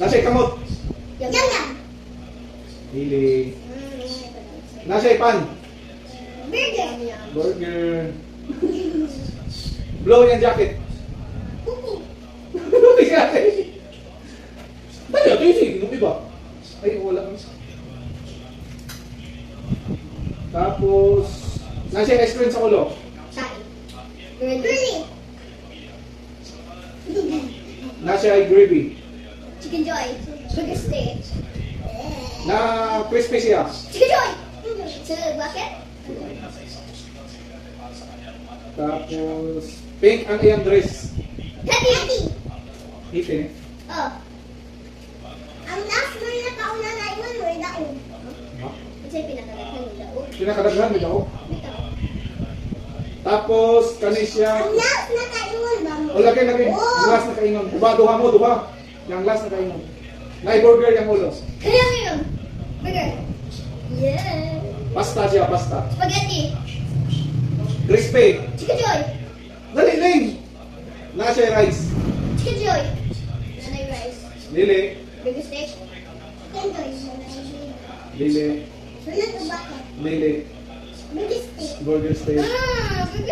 Nasa kamot. Yum yum. Lili. Nasa pan. Burger. Burger. Blow yung jacket. Pupu. Dali, ito yung sige. Nung iba. Ay, wala. Tapos, nasa yung ice cream sa ulo. Sain. Curly. Nasa yung gravy. Chicken Joy. Burger steak. Na crispy siya. Chicken Joy. So, bakit? Tapos, pink ang iyang dress. Happy. Itin. Oh. Ang last mo na kauna na iwan mo, daon. Ha? Ito yung pinakadaghan mo, daon. Pinakadaghan mo daw. Ito. Tapos, kani siya. Ang last na kaiwan ba mo? O, lagay. Ang last na kainom. Duha mo. Yung last na kainom. Na-burger yung ulo. Kaya ngayon. Burger. Yeah. Pasta siya, pasta. Spaghetti. Crispy. Chicken Joy. Dali, Ling. Nasa yung rice. Chicken Joy. Nanay rice. Lili. Burger steak. Chicken Joy. Lili. Sunod na bakit? Lili. Burger steak. Burger steak. Ah, burger